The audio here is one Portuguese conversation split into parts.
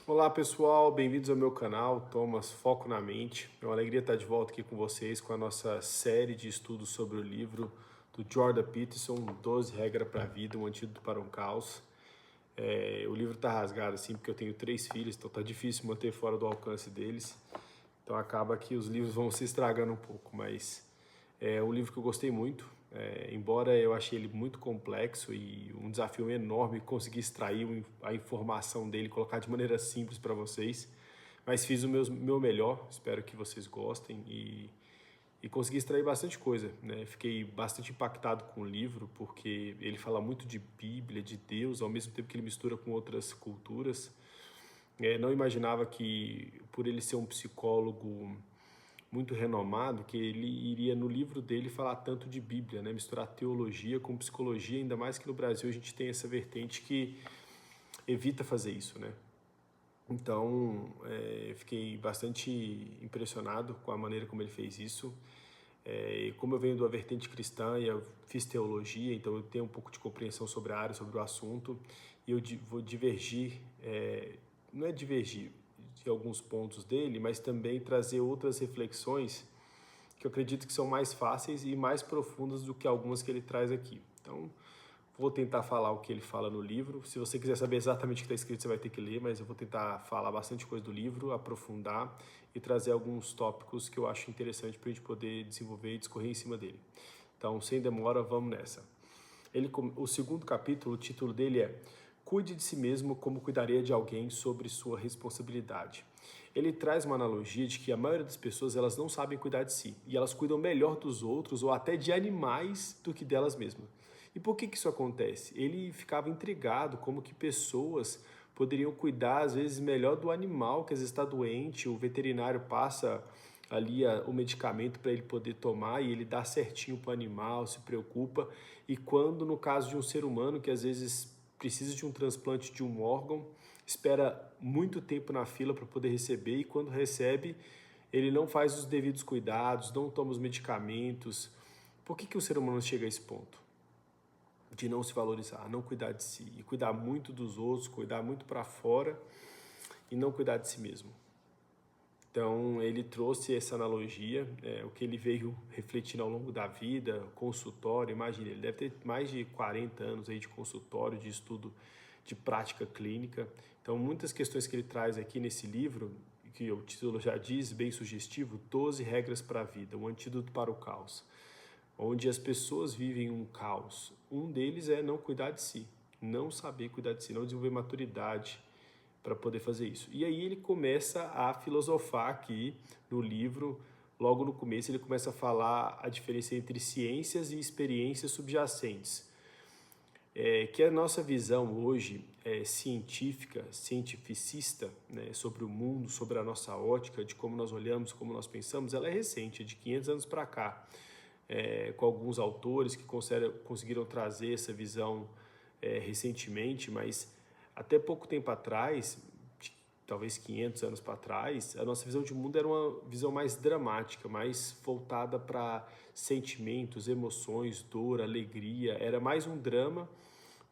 Olá pessoal, bem-vindos ao meu canal Thomas Foco na Mente. É uma alegria estar de volta aqui com vocês com a nossa série de estudos sobre o livro do Jordan Peterson, 12 Regras para a Vida, um antídoto para um caos. O livro está rasgado assim porque eu tenho 3 filhos, então tá difícil manter fora do alcance deles. Então acaba que os livros vão se estragando um pouco, mas é um livro que eu gostei muito. Embora eu achei ele muito complexo e um desafio enorme conseguir extrair a informação dele, colocar de maneira simples para vocês, mas fiz o meu melhor, espero que vocês gostem e consegui extrair bastante coisa, né? Fiquei bastante impactado com o livro porque ele fala muito de Bíblia, de Deus, ao mesmo tempo que ele mistura com outras culturas. Não imaginava que, por ele ser um psicólogo muito renomado, que ele iria no livro dele falar tanto de Bíblia, né? Misturar teologia com psicologia, ainda mais que no Brasil a gente tem essa vertente que evita fazer isso, né? Então, fiquei bastante impressionado com a maneira como ele fez isso. Como eu venho da vertente cristã e eu fiz teologia, então eu tenho um pouco de compreensão sobre a área, sobre o assunto, e eu vou divergir, não é divergir de alguns pontos dele, mas também trazer outras reflexões que eu acredito que são mais fáceis e mais profundas do que algumas que ele traz aqui. Então, vou tentar falar o que ele fala no livro. Se você quiser saber exatamente o que está escrito, você vai ter que ler, mas eu vou tentar falar bastante coisa do livro, aprofundar e trazer alguns tópicos que eu acho interessante para a gente poder desenvolver e discorrer em cima dele. Então, sem demora, vamos nessa. O segundo capítulo, o título dele é Cuide de si mesmo como cuidaria de alguém sobre sua responsabilidade. Ele traz uma analogia de que a maioria das pessoas elas não sabem cuidar de si e elas cuidam melhor dos outros ou até de animais do que delas mesmas. E por que isso acontece? Ele ficava intrigado como que pessoas poderiam cuidar às vezes melhor do animal que às vezes está doente, o veterinário passa ali o medicamento para ele poder tomar e ele dá certinho para o animal, se preocupa. E quando no caso de um ser humano que às vezes precisa de um transplante de um órgão, espera muito tempo na fila para poder receber e quando recebe, ele não faz os devidos cuidados, não toma os medicamentos. Por que o ser humano chega a esse ponto? De não se valorizar, não cuidar de si e cuidar muito dos outros, cuidar muito para fora e não cuidar de si mesmo. Então ele trouxe essa analogia, o que ele veio refletindo ao longo da vida, consultório, imagine, ele deve ter mais de 40 anos aí de consultório, de estudo de prática clínica. Então muitas questões que ele traz aqui nesse livro, que o título já diz, bem sugestivo, 12 regras para a vida, um antídoto para o caos, onde as pessoas vivem um caos. Um deles é não cuidar de si, não saber cuidar de si, não desenvolver maturidade para poder fazer isso. E aí ele começa a filosofar aqui no livro, logo no começo ele começa a falar a diferença entre ciências e experiências subjacentes. Que a nossa visão hoje científica, cientificista, né, sobre o mundo, sobre a nossa ótica, de como nós olhamos, como nós pensamos, ela é recente, é de 500 anos para cá, com alguns autores que conseguiram trazer essa visão recentemente, mas até pouco tempo atrás, talvez 500 anos para trás, a nossa visão de mundo era uma visão mais dramática, mais voltada para sentimentos, emoções, dor, alegria, era mais um drama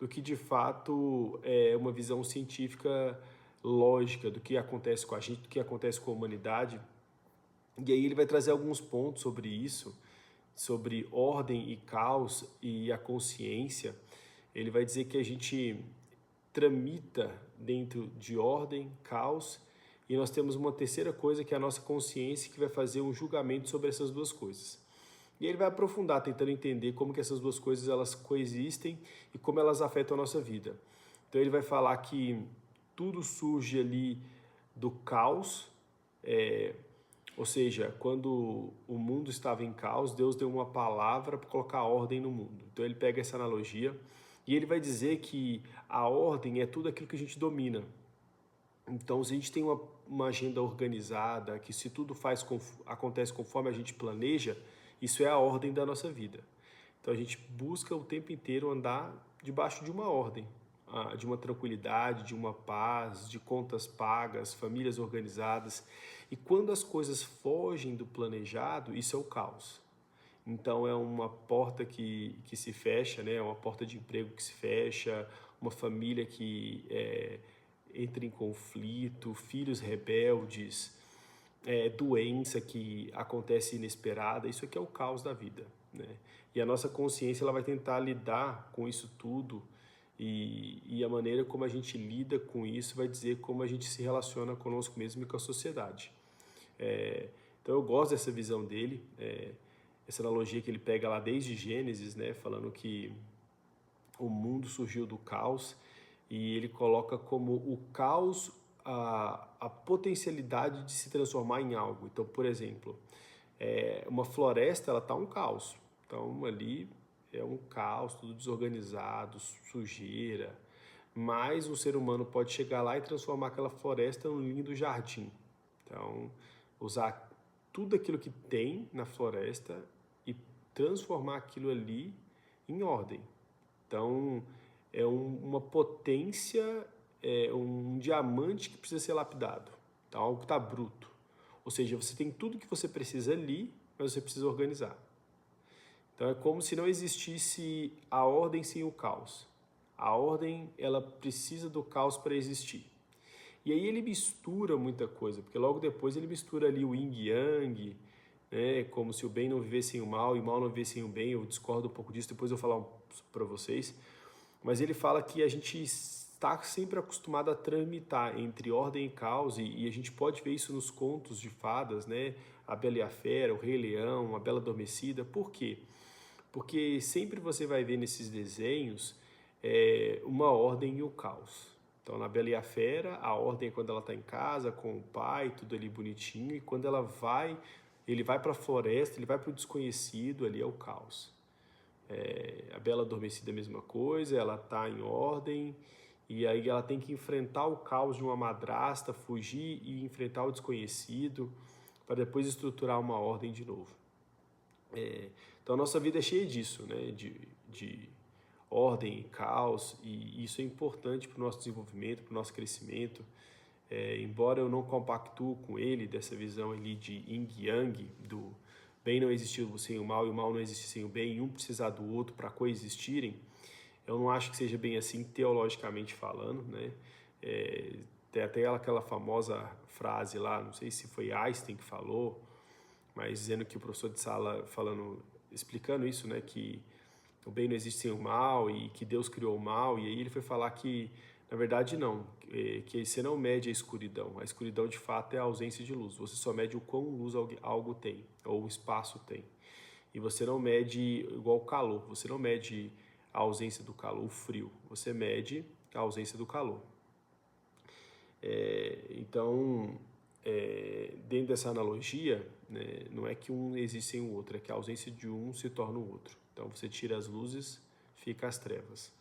do que de fato uma visão científica lógica do que acontece com a gente, do que acontece com a humanidade. E aí ele vai trazer alguns pontos sobre isso, sobre ordem e caos e a consciência. Ele vai dizer que a gente tramita dentro de ordem, caos, e nós temos uma terceira coisa que é a nossa consciência, que vai fazer um julgamento sobre essas duas coisas. E ele vai aprofundar, tentando entender como que essas duas coisas elas coexistem e como elas afetam a nossa vida. Então ele vai falar que tudo surge ali do caos, ou seja, quando o mundo estava em caos, Deus deu uma palavra para colocar ordem no mundo. Então ele pega essa analogia e ele vai dizer que a ordem é tudo aquilo que a gente domina. Então, se a gente tem uma agenda organizada, que se tudo acontece conforme a gente planeja, isso é a ordem da nossa vida. Então, a gente busca o tempo inteiro andar debaixo de uma ordem, de uma tranquilidade, de uma paz, de contas pagas, famílias organizadas. E quando as coisas fogem do planejado, isso é o caos. Então é uma porta que se fecha, né? É uma porta de emprego que se fecha, uma família que entra em conflito, filhos rebeldes, doença que acontece inesperada. Isso aqui é o caos da vida, né? E a nossa consciência ela vai tentar lidar com isso tudo e a maneira como a gente lida com isso vai dizer como a gente se relaciona conosco mesmo e com a sociedade. Então eu gosto dessa visão dele, essa analogia que ele pega lá desde Gênesis, né, falando que o mundo surgiu do caos e ele coloca como o caos a potencialidade de se transformar em algo. Então, por exemplo, uma floresta ela tá um caos. Então ali é um caos, tudo desorganizado, sujeira. Mas o ser humano pode chegar lá e transformar aquela floresta num lindo jardim. Então, usar tudo aquilo que tem na floresta e transformar aquilo ali em ordem. Então, é uma potência, um diamante que precisa ser lapidado. Então, algo que está bruto. Ou seja, você tem tudo que você precisa ali, mas você precisa organizar. Então, é como se não existisse a ordem sem o caos. A ordem, ela precisa do caos para existir. E aí ele mistura muita coisa, porque logo depois ele mistura ali o yin e yang, né, como se o bem não vivesse sem o mal e o mal não vivesse sem o bem. Eu discordo um pouco disso, depois eu vou falar para vocês. Mas ele fala que a gente está sempre acostumado a tramitar entre ordem e caos, e a gente pode ver isso nos contos de fadas, né? A Bela e a Fera, o Rei Leão, a Bela Adormecida. Por quê? Porque sempre você vai ver nesses desenhos uma ordem e o caos. Então, na Bela e a Fera, a ordem é quando ela está em casa, com o pai, tudo ali bonitinho, e quando ele vai para a floresta, ele vai para o desconhecido, ali é o caos. A Bela Adormecida é a mesma coisa, ela está em ordem, e aí ela tem que enfrentar o caos de uma madrasta, fugir e enfrentar o desconhecido, para depois estruturar uma ordem de novo. Então, a nossa vida é cheia disso, né? De ordem e caos, e isso é importante para o nosso desenvolvimento, para o nosso crescimento. Embora eu não compactue com ele, dessa visão ali de yin e yang, do bem não existir sem o mal e o mal não existir sem o bem, e um precisar do outro para coexistirem, eu não acho que seja bem assim teologicamente falando, né? Tem até aquela famosa frase lá, não sei se foi Einstein que falou, mas dizendo que o professor de sala explicando isso, né, que o bem não existe sem o mal e que Deus criou o mal, e aí ele foi falar que, na verdade, não, que você não mede a escuridão de fato é a ausência de luz, você só mede o quão luz algo tem, ou o espaço tem, e você não mede igual o calor, você não mede a ausência do calor, o frio, você mede a ausência do calor. Então, dentro dessa analogia, né, não é que um existe sem o outro, é que a ausência de um se torna o outro. Então, você tira as luzes, fica as trevas.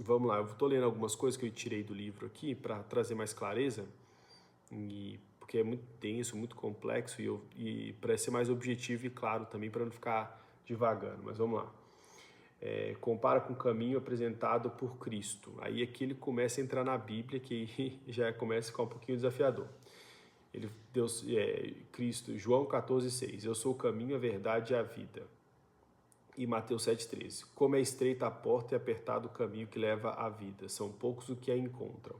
Vamos lá, eu estou lendo algumas coisas que eu tirei do livro aqui para trazer mais clareza, porque é muito denso, muito complexo, e para ser mais objetivo e claro também, para não ficar divagando. Mas vamos lá. Compara com o caminho apresentado por Cristo. Aí aqui ele começa a entrar na Bíblia, que já começa a ficar um pouquinho desafiador. Cristo, João 14,6. Eu sou o caminho, a verdade e a vida. E Mateus 7,13. Como é estreita a porta e apertado o caminho que leva à vida. São poucos os que a encontram.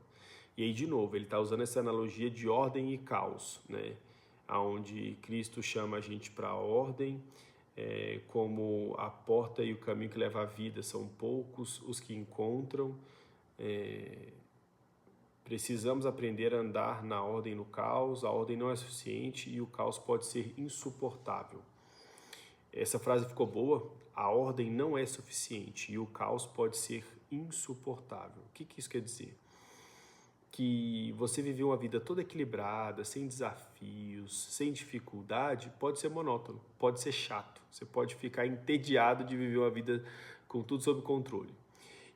E aí, de novo, ele está usando essa analogia de ordem e caos, né? Onde Cristo chama a gente para a ordem, como a porta e o caminho que leva à vida são poucos os que encontram. Precisamos aprender a andar na ordem e no caos. A ordem não é suficiente e o caos pode ser insuportável. Essa frase ficou boa. A ordem não é suficiente e o caos pode ser insuportável. O que isso quer dizer? Que você viver uma vida toda equilibrada, sem desafios, sem dificuldade, pode ser monótono, pode ser chato. Você pode ficar entediado de viver uma vida com tudo sob controle.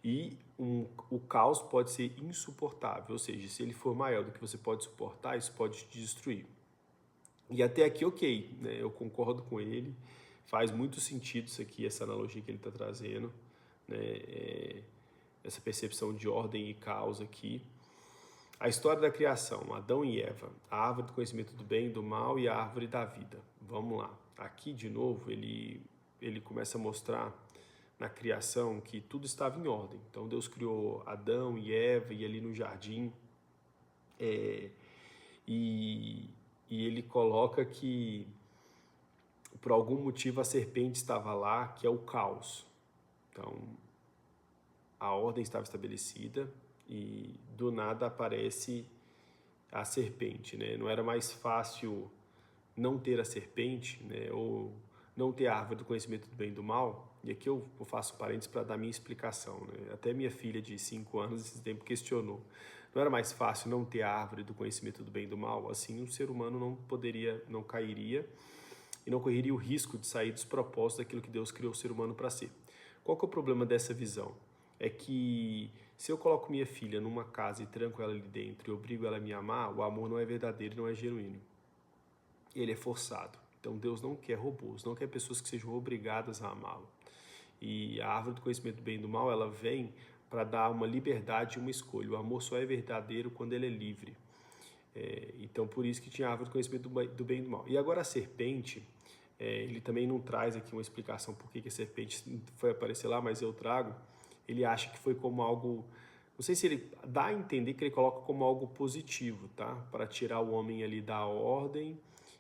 E o caos pode ser insuportável, ou seja, se ele for maior do que você pode suportar, isso pode te destruir. E até aqui, ok, né? Eu concordo com ele, faz muito sentido isso aqui, essa analogia que ele está trazendo, né? Essa percepção de ordem e caos aqui. A história da criação, Adão e Eva, a árvore do conhecimento do bem e do mal e a árvore da vida. Vamos lá. Aqui, de novo, ele começa a mostrar na criação que tudo estava em ordem. Então Deus criou Adão e Eva e ali no jardim, e ele coloca que por algum motivo a serpente estava lá, que é o caos. Então a ordem estava estabelecida e do nada aparece a serpente, né? Não era mais fácil não ter a serpente, né? Ou não ter a árvore do conhecimento do bem e do mal? E aqui eu faço parênteses para dar minha explicação, né? Até minha filha de 5 anos esse tempo questionou. Não era mais fácil não ter a árvore do conhecimento do bem e do mal? Assim, um ser humano não cairia e não correria o risco de sair dos propósitos daquilo que Deus criou o ser humano para ser. Qual que é o problema dessa visão? É que se eu coloco minha filha numa casa e tranco ela ali dentro e obrigo ela a me amar, o amor não é verdadeiro, não é genuíno. Ele é forçado. Então Deus não quer robôs, não quer pessoas que sejam obrigadas a amá-lo. E a árvore do conhecimento do bem e do mal, ela vem para dar uma liberdade e uma escolha. O amor só é verdadeiro quando ele é livre. Então por isso que tinha a árvore do conhecimento do bem e do mal. E agora a serpente, ele também não traz aqui uma explicação por que a serpente foi aparecer lá, mas eu trago. Ele acha que foi como algo, não sei se ele dá a entender que ele coloca como algo positivo, tá? Para tirar o homem ali da ordem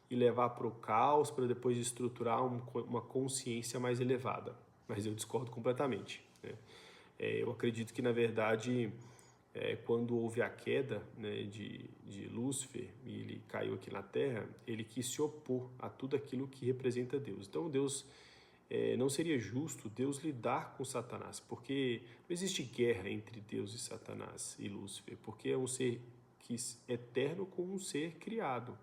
e levar para o caos, para depois estruturar uma consciência mais elevada. Mas eu discordo completamente, né? Eu acredito que, na verdade, quando houve a queda, né, de Lúcifer e ele caiu aqui na Terra, ele quis se opor a tudo aquilo que representa Deus. Então, Deus não seria justo Deus lidar com Satanás, porque não existe guerra entre Deus e Satanás e Lúcifer, porque é um ser eterno com um ser criado.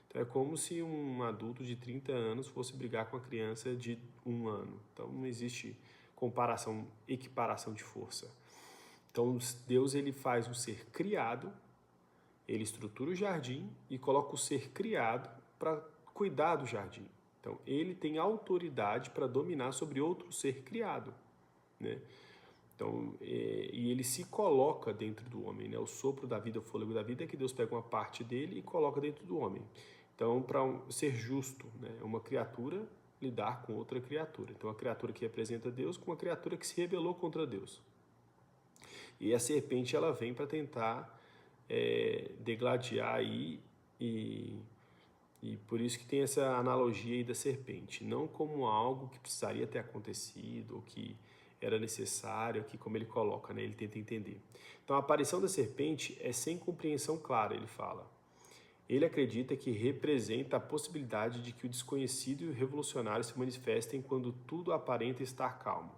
Então é como se um adulto de 30 anos fosse brigar com uma criança de 1 ano. Então não existe comparação, equiparação de força. Então Deus ele faz um ser criado, ele estrutura o jardim e coloca o ser criado para cuidar do jardim. Então ele tem autoridade para dominar sobre outro ser criado, né? Então, e ele se coloca dentro do homem, né? O sopro da vida, o fôlego da vida é que Deus pega uma parte dele e coloca dentro do homem. Então, para ser justo, né? Uma criatura lidar com outra criatura. Então, a criatura que representa Deus com uma criatura que se rebelou contra Deus. E a serpente, ela vem para tentar degladiar aí e por isso que tem essa analogia aí da serpente. Não como algo que precisaria ter acontecido ou que era necessário, aqui como ele coloca, né? Ele tenta entender. Então, a aparição da serpente é sem compreensão clara, ele fala. Ele acredita que representa a possibilidade de que o desconhecido e o revolucionário se manifestem quando tudo aparenta estar calmo.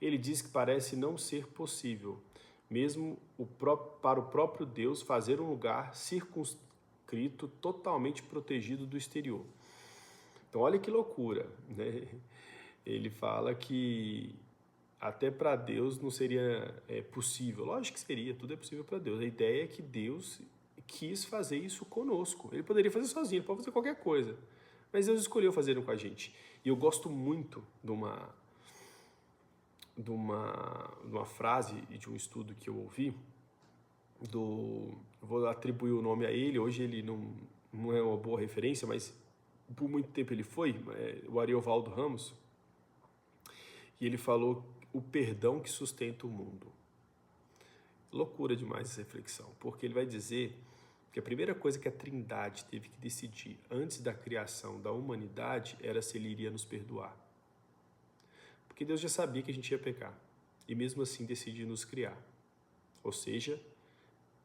Ele diz que parece não ser possível, mesmo para o próprio Deus, fazer um lugar circunscrito, totalmente protegido do exterior. Então, olha que loucura, né? Ele fala que até para Deus não seria possível. Lógico que seria, tudo é possível para Deus. A ideia é que Deus quis fazer isso conosco. Ele poderia fazer sozinho, ele pode fazer qualquer coisa. Mas Deus escolheu fazer com a gente. E eu gosto muito de uma frase e de um estudo que eu ouvi, vou atribuir o nome a ele, hoje ele não é uma boa referência, mas por muito tempo ele foi, o Ariovaldo Ramos, e ele falou o perdão que sustenta o mundo. Loucura demais essa reflexão, porque ele vai dizer que a primeira coisa que a Trindade teve que decidir antes da criação da humanidade era se ele iria nos perdoar. Porque Deus já sabia que a gente ia pecar, e mesmo assim decidiu nos criar. Ou seja,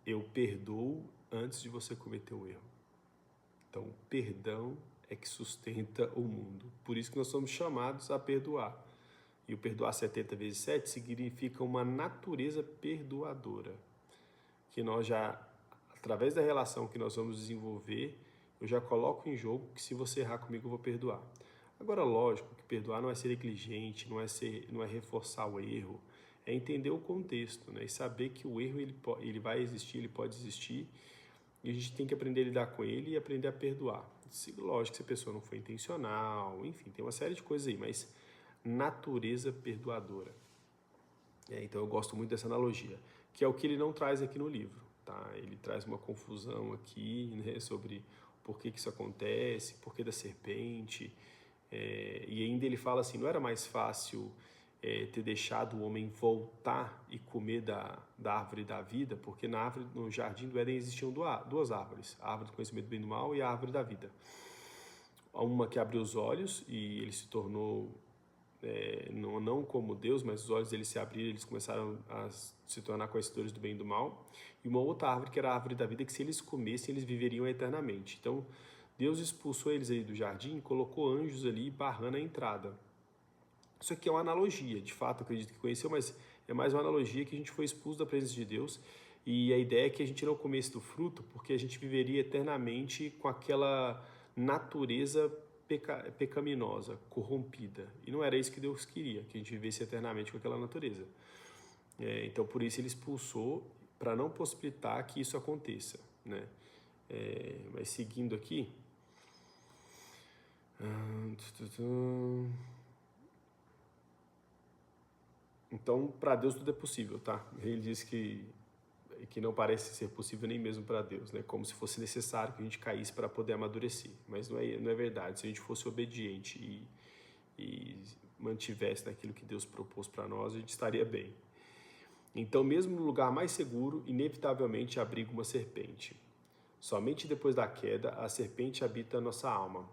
eu perdoo antes de você cometer um erro. Então, o perdão é que sustenta o mundo. Por isso que nós somos chamados a perdoar. E o perdoar 70 vezes 7 significa uma natureza perdoadora. Que nós já, através da relação que nós vamos desenvolver, eu já coloco em jogo que se você errar comigo eu vou perdoar. Agora, lógico que perdoar não é ser negligente, não é reforçar o erro, é entender o contexto, né? E saber que o erro ele vai existir, ele pode existir, e a gente tem que aprender a lidar com ele e aprender a perdoar. Lógico que se a pessoa não foi intencional, enfim, tem uma série de coisas aí, mas natureza perdoadora. Então eu gosto muito dessa analogia, que é o que ele não traz aqui no livro, tá? Ele traz uma confusão aqui, né, sobre por que isso acontece, por que da serpente, e ainda ele fala assim, não era mais fácil ter deixado o homem voltar e comer da árvore da vida, porque no jardim do Éden existiam duas árvores, a árvore do conhecimento do bem e do mal e a árvore da vida. Uma que abriu os olhos e ele se tornou, não como Deus, mas os olhos dele se abriram, eles começaram a se tornar conhecedores do bem e do mal. E uma outra árvore que era a árvore da vida, que se eles comessem, eles viveriam eternamente. Então, Deus expulsou eles aí do jardim, colocou anjos ali barrando a entrada. Isso aqui é uma analogia, de fato, acredito que conheceu, mas é mais uma analogia que a gente foi expulso da presença de Deus e a ideia é que a gente não comesse do fruto porque a gente viveria eternamente com aquela natureza pecaminosa, corrompida. E não era isso que Deus queria, que a gente vivesse eternamente com aquela natureza. Então, por isso ele expulsou, para não possibilitar que isso aconteça, né? Mas seguindo aqui... Então, para Deus tudo é possível, tá? Ele diz que não parece ser possível nem mesmo para Deus, né? Como se fosse necessário que a gente caísse para poder amadurecer. Mas não é verdade. Se a gente fosse obediente e mantivesse naquilo que Deus propôs para nós, a gente estaria bem. Então, mesmo no lugar mais seguro, inevitavelmente abriga uma serpente. Somente depois da queda, a serpente habita a nossa alma.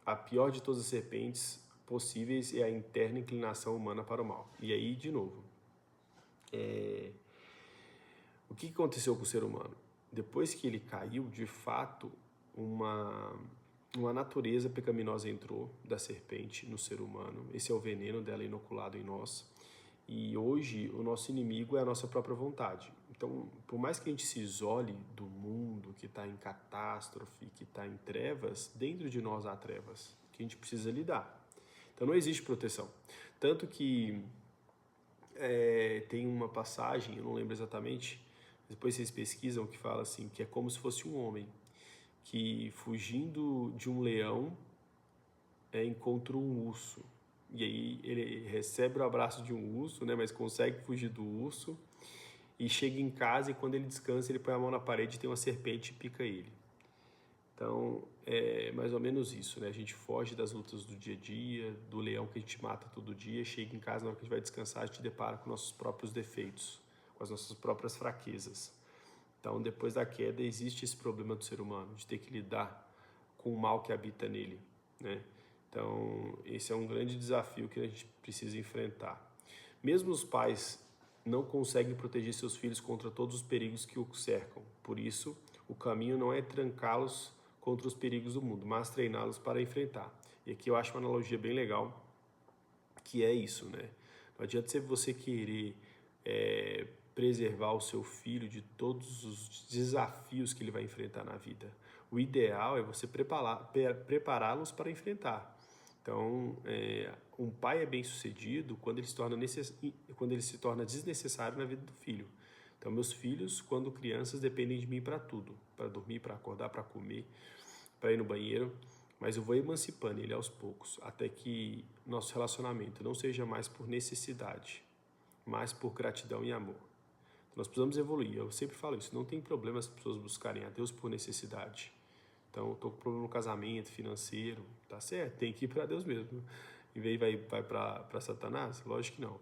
A pior de todas as serpentes possíveis é a interna inclinação humana para o mal. E aí, de novo, o que aconteceu com o ser humano? Depois que ele caiu, de fato, uma natureza pecaminosa entrou da serpente no ser humano. Esse é o veneno dela inoculado em nós. E hoje o nosso inimigo é a nossa própria vontade. Então, por mais que a gente se isole do mundo que está em catástrofe, que está em trevas, dentro de nós há trevas que a gente precisa lidar. Então não existe proteção. Tanto que tem uma passagem, eu não lembro exatamente, depois vocês pesquisam, que fala assim, que é como se fosse um homem que, fugindo de um leão, encontra um urso. E aí ele recebe o abraço de um urso, né, mas consegue fugir do urso, e chega em casa e quando ele descansa, ele põe a mão na parede e tem uma serpente e pica ele. Então, é mais ou menos isso, né? A gente foge das lutas do dia a dia, do leão que a gente mata todo dia, chega em casa, na hora que a gente vai descansar, a gente depara com nossos próprios defeitos, com as nossas próprias fraquezas. Então, depois da queda, existe esse problema do ser humano, de ter que lidar com o mal que habita nele, né? Então, esse é um grande desafio que a gente precisa enfrentar. Mesmo os pais não conseguem proteger seus filhos contra todos os perigos que o cercam. Por isso, o caminho não é trancá-los contra os perigos do mundo, mas treiná-los para enfrentar. E aqui eu acho uma analogia bem legal, que é isso, né? Não adianta você querer preservar o seu filho de todos os desafios que ele vai enfrentar na vida. O ideal é você prepará-los para enfrentar. Então, um pai é bem-sucedido quando ele se torna desnecessário na vida do filho. Então, meus filhos, quando crianças, dependem de mim para tudo, para dormir, para acordar, para comer, para ir no banheiro, mas eu vou emancipando ele aos poucos, até que nosso relacionamento não seja mais por necessidade, mas por gratidão e amor. Então, nós precisamos evoluir, eu sempre falo isso, não tem problema as pessoas buscarem a Deus por necessidade. Então, eu estou com problema no casamento, financeiro, tá certo, tem que ir para Deus mesmo. Em vez vai para Satanás? Lógico que não.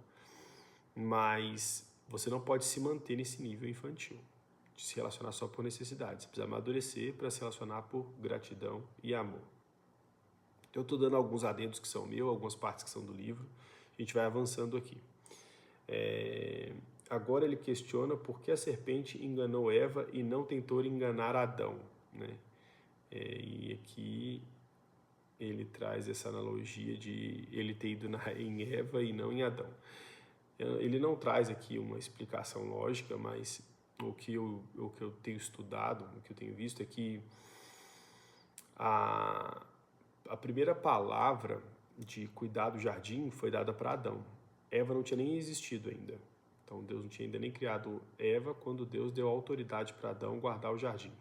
Mas você não pode se manter nesse nível infantil, de se relacionar só por necessidade. Você precisa amadurecer para se relacionar por gratidão e amor. Eu estou dando alguns adendos que são meus, algumas partes que são do livro. A gente vai avançando aqui. Agora ele questiona por que a serpente enganou Eva e não tentou enganar Adão, né? E aqui ele traz essa analogia de ele ter ido em Eva e não em Adão. Ele não traz aqui uma explicação lógica, mas o que eu tenho estudado, o que eu tenho visto é que a primeira palavra de cuidar do jardim foi dada para Adão. Eva não tinha nem existido ainda. Então Deus não tinha ainda nem criado Eva quando Deus deu autoridade para Adão guardar o jardim.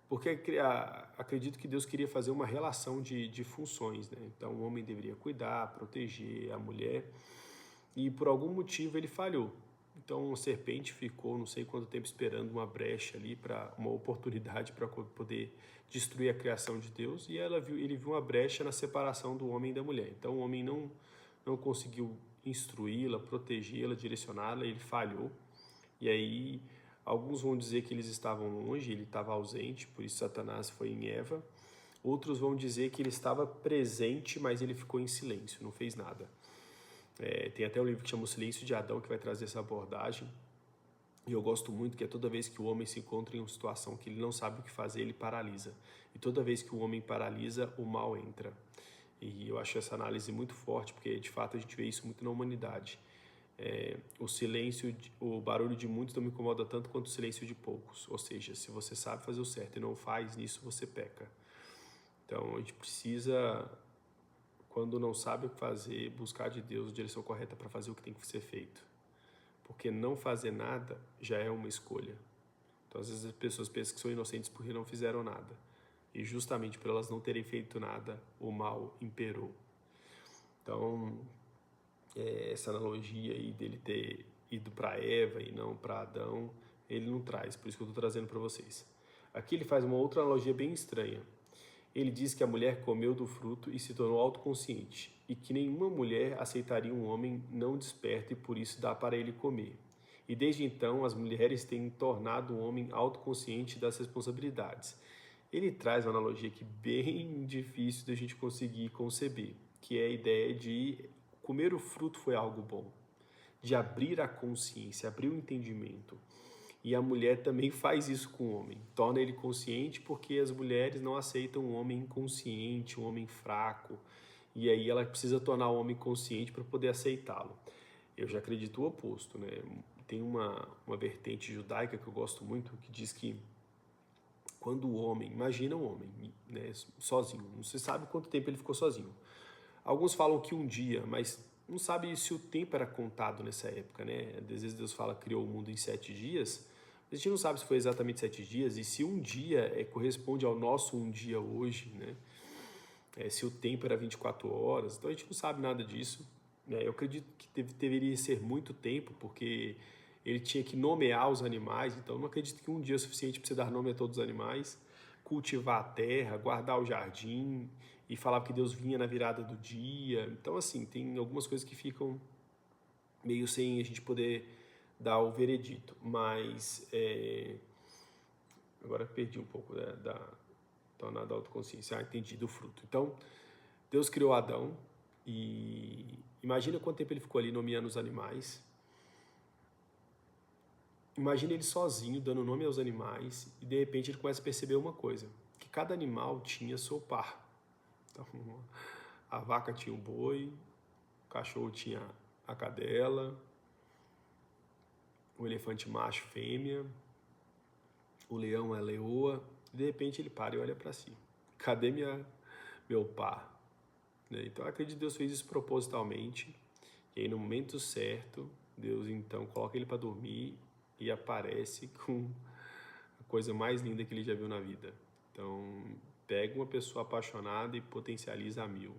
Porque acredito que Deus queria fazer uma relação de funções, né? Então o homem deveria cuidar, proteger a mulher, e por algum motivo ele falhou. Então a serpente ficou não sei quanto tempo esperando uma brecha ali, uma oportunidade para poder destruir a criação de Deus, e ele viu uma brecha na separação do homem e da mulher. Então o homem não conseguiu instruí-la, protegê-la, direcioná-la, ele falhou. E aí, alguns vão dizer que eles estavam longe, ele estava ausente, por isso Satanás foi em Eva. Outros vão dizer que ele estava presente, mas ele ficou em silêncio, não fez nada. Tem até um livro que chama O Silêncio de Adão, que vai trazer essa abordagem. E eu gosto muito que é toda vez que o homem se encontra em uma situação que ele não sabe o que fazer, ele paralisa. E toda vez que o homem paralisa, o mal entra. E eu acho essa análise muito forte, porque de fato a gente vê isso muito na humanidade. O silêncio, o barulho de muitos não me incomoda tanto quanto o silêncio de poucos. Ou seja, se você sabe fazer o certo e não faz, nisso você peca. Então a gente precisa, quando não sabe o que fazer, buscar de Deus a direção correta para fazer o que tem que ser feito. Porque não fazer nada já é uma escolha. Então às vezes as pessoas pensam que são inocentes porque não fizeram nada. E justamente por elas não terem feito nada, o mal imperou. Então, essa analogia aí dele ter ido para Eva e não para Adão, ele não traz, por isso que eu estou trazendo para vocês. Aqui ele faz uma outra analogia bem estranha. Ele diz que a mulher comeu do fruto e se tornou autoconsciente, e que nenhuma mulher aceitaria um homem não desperto e por isso dá para ele comer. E desde então as mulheres têm tornado o homem autoconsciente das responsabilidades. Ele traz uma analogia aqui bem difícil da gente conseguir conceber, que é a ideia de comer o fruto foi algo bom, de abrir a consciência, abrir o entendimento. E a mulher também faz isso com o homem, torna ele consciente porque as mulheres não aceitam um homem inconsciente, um homem fraco, e aí ela precisa tornar o homem consciente para poder aceitá-lo. Eu já acredito o oposto, né? Tem uma vertente judaica que eu gosto muito, que diz que quando o homem, imagina um homem, né, sozinho, não se sabe quanto tempo ele ficou sozinho. Alguns falam que um dia, mas não sabe se o tempo era contado nessa época, né? Às vezes Deus fala que criou o mundo em 7 dias, mas a gente não sabe se foi exatamente 7 dias e se um dia corresponde ao nosso um dia hoje, né? Se o tempo era 24 horas, então a gente não sabe nada disso. Né? Eu acredito que deveria ser muito tempo, porque ele tinha que nomear os animais, então eu não acredito que um dia é suficiente para você dar nome a todos os animais, cultivar a terra, guardar o jardim, e falava que Deus vinha na virada do dia. Então, assim, tem algumas coisas que ficam meio sem a gente poder dar o veredito, mas agora perdi um pouco da autoconsciência. Entendi, do fruto. Então, Deus criou Adão e imagina quanto tempo ele ficou ali nomeando os animais. Imagina ele sozinho, dando nome aos animais, e de repente ele começa a perceber uma coisa, que cada animal tinha seu par. Então, a vaca tinha o boi, o cachorro tinha a cadela, o elefante macho, fêmea, o leão, a leoa. De repente ele para e olha para si. Cadê meu par? Então eu acredito que Deus fez isso propositalmente. E aí no momento certo, Deus então coloca ele para dormir e aparece com a coisa mais linda que ele já viu na vida. Então pega uma pessoa apaixonada e potencializa a 1000.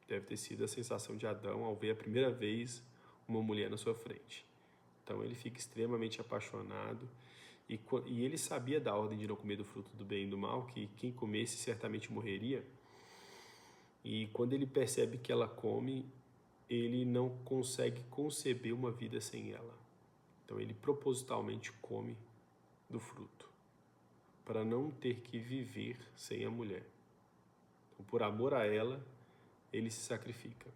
Deve ter sido a sensação de Adão ao ver a primeira vez uma mulher na sua frente. Então ele fica extremamente apaixonado e ele sabia da ordem de não comer do fruto do bem e do mal, que quem comesse certamente morreria. E quando ele percebe que ela come, ele não consegue conceber uma vida sem ela. Então ele propositalmente come do fruto, para não ter que viver sem a mulher. Então, por amor a ela, ele se sacrifica.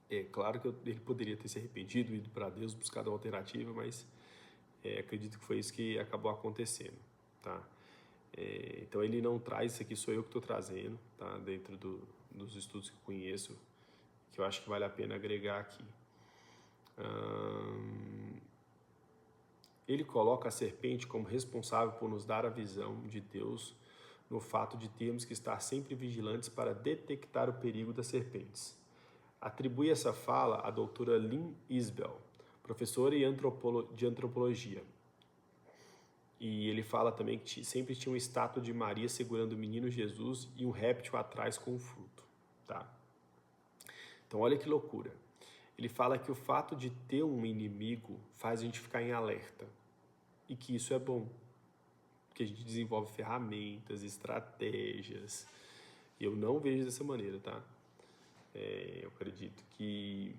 É claro que ele poderia ter se arrependido, ido para Deus, buscado uma alternativa, mas acredito que foi isso que acabou acontecendo, tá? Então ele não traz, isso aqui sou eu que estou trazendo, tá? Dentro dos estudos que eu conheço, que eu acho que vale a pena agregar aqui. Ele coloca a serpente como responsável por nos dar a visão de Deus no fato de termos que estar sempre vigilantes para detectar o perigo das serpentes. Atribui essa fala à doutora Lynn Isbell, professora de antropologia. E ele fala também que sempre tinha uma estátua de Maria segurando o menino Jesus e um réptil atrás com o fruto. Tá? Então olha que loucura. Ele fala que o fato de ter um inimigo faz a gente ficar em alerta. E que isso é bom. Porque a gente desenvolve ferramentas, estratégias. E eu não vejo dessa maneira, tá? Eu acredito que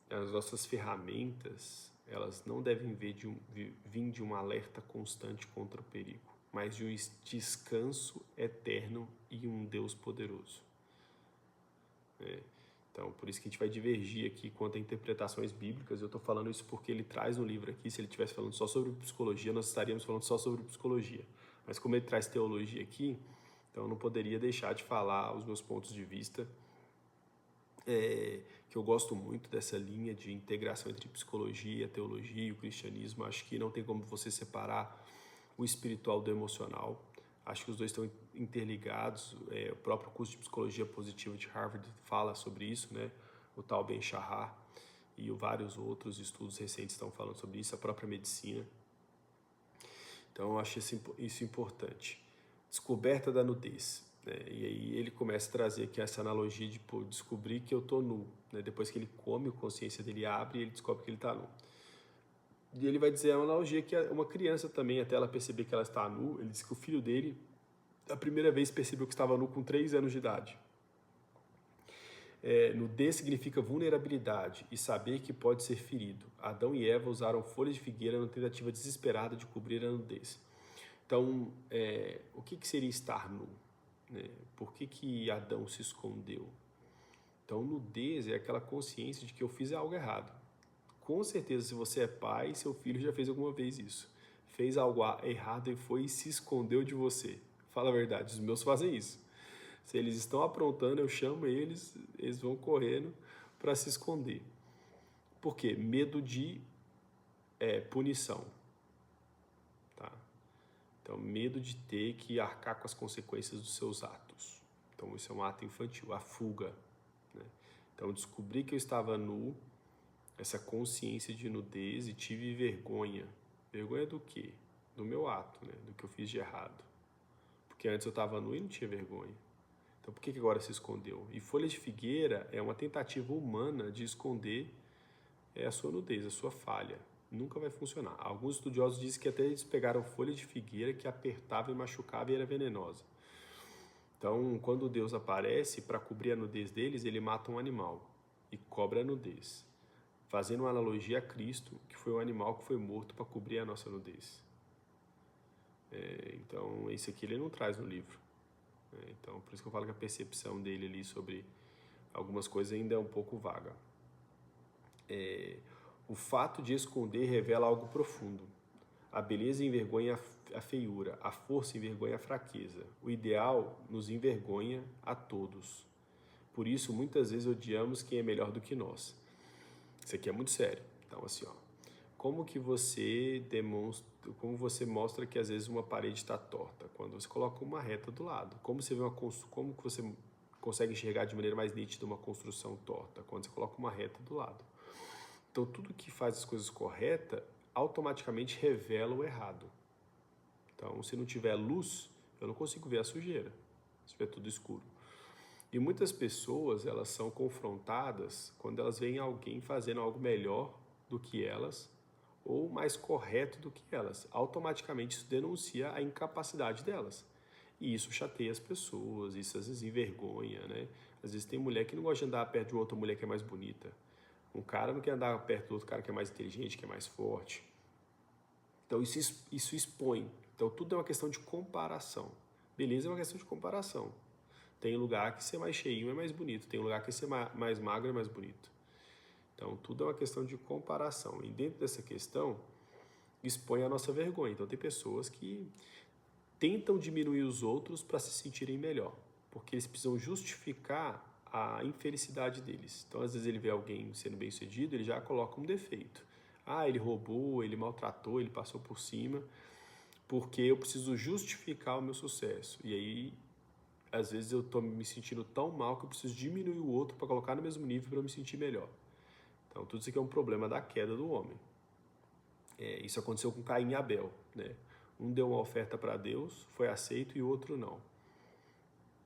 as nossas ferramentas, elas não devem vir de um alerta constante contra o perigo, mas de um descanso eterno e um Deus poderoso. Então, por isso que a gente vai divergir aqui quanto a interpretações bíblicas. Eu estou falando isso porque ele traz no livro aqui, se ele estivesse falando só sobre psicologia, nós estaríamos falando só sobre psicologia. Mas como ele traz teologia aqui, então eu não poderia deixar de falar os meus pontos de vista, que eu gosto muito dessa linha de integração entre psicologia, teologia e o cristianismo. Acho que não tem como você separar o espiritual do emocional. Acho que os dois estão interligados. O próprio curso de psicologia positiva de Harvard fala sobre isso, né? O tal Ben-Shahar e vários outros estudos recentes estão falando sobre isso, a própria medicina. Então, eu acho isso importante. Descoberta da nudez. E aí ele começa a trazer aqui essa analogia de descobrir que eu estou nu. Depois que ele come, a consciência dele abre e ele descobre que ele está nu. E ele vai dizer uma analogia que uma criança também, até ela perceber que ela está nu, ele diz que o filho dele, a primeira vez percebeu que estava nu com 3 anos de idade. Nudez significa vulnerabilidade e saber que pode ser ferido. Adão e Eva usaram folhas de figueira na tentativa desesperada de cobrir a nudez. Então, o que seria estar nu? Por que Adão se escondeu? Então, nudez é aquela consciência de que eu fiz algo errado. Com certeza, se você é pai, seu filho já fez alguma vez isso. Fez algo errado e foi e se escondeu de você. Fala a verdade, os meus fazem isso. Se eles estão aprontando, eu chamo eles vão correndo para se esconder. Por quê? Medo de punição. Tá? Então, medo de ter que arcar com as consequências dos seus atos. Então, isso é um ato infantil, a fuga. Então, descobri que eu estava nu, essa consciência de nudez, e tive vergonha. Vergonha do quê? Do meu ato, do que eu fiz de errado. Porque antes eu estava nu e não tinha vergonha. Então, por que agora se escondeu? E folha de figueira é uma tentativa humana de esconder a sua nudez, a sua falha. Nunca vai funcionar. Alguns estudiosos dizem que até eles pegaram folha de figueira que apertava e machucava e era venenosa. Então, quando Deus aparece, para cobrir a nudez deles, ele mata um animal e cobre a nudez. Fazendo uma analogia a Cristo, que foi um animal que foi morto para cobrir a nossa nudez. Então, isso aqui ele não traz no livro. Então, por isso que eu falo que a percepção dele ali sobre algumas coisas ainda é um pouco vaga. O fato de esconder revela algo profundo. A beleza envergonha a feiura, a força envergonha a fraqueza. O ideal nos envergonha a todos. Por isso, muitas vezes odiamos quem é melhor do que nós. Isso aqui é muito sério. Então, assim, como você mostra que às vezes uma parede está torta? Quando você coloca uma reta do lado. Como que você consegue enxergar de maneira mais nítida uma construção torta? Quando você coloca uma reta do lado. Então, tudo que faz as coisas corretas automaticamente revela o errado. Então, se não tiver luz, eu não consigo ver a sujeira. Se tiver tudo escuro. E muitas pessoas, elas são confrontadas quando elas veem alguém fazendo algo melhor do que elas ou mais correto do que elas. Automaticamente isso denuncia a incapacidade delas. E isso chateia as pessoas, isso às vezes envergonha, Às vezes tem mulher que não gosta de andar perto de uma outra mulher que é mais bonita. Um cara não quer andar perto do outro cara que é mais inteligente, que é mais forte. Então isso expõe. Então tudo é uma questão de comparação. Beleza é uma questão de comparação. Tem lugar que ser mais cheinho é mais bonito, tem lugar que ser mais magro é mais bonito. Então tudo é uma questão de comparação. E dentro dessa questão, expõe a nossa vergonha. Então tem pessoas que tentam diminuir os outros para se sentirem melhor, porque eles precisam justificar a infelicidade deles. Então às vezes ele vê alguém sendo bem sucedido, ele já coloca um defeito. Ele roubou, ele maltratou, ele passou por cima, porque eu preciso justificar o meu sucesso. E aí, às vezes eu estou me sentindo tão mal que eu preciso diminuir o outro para colocar no mesmo nível para eu me sentir melhor. Então tudo isso aqui é um problema da queda do homem. Isso aconteceu com Caim e Abel, Um deu uma oferta para Deus, foi aceito, e o outro não.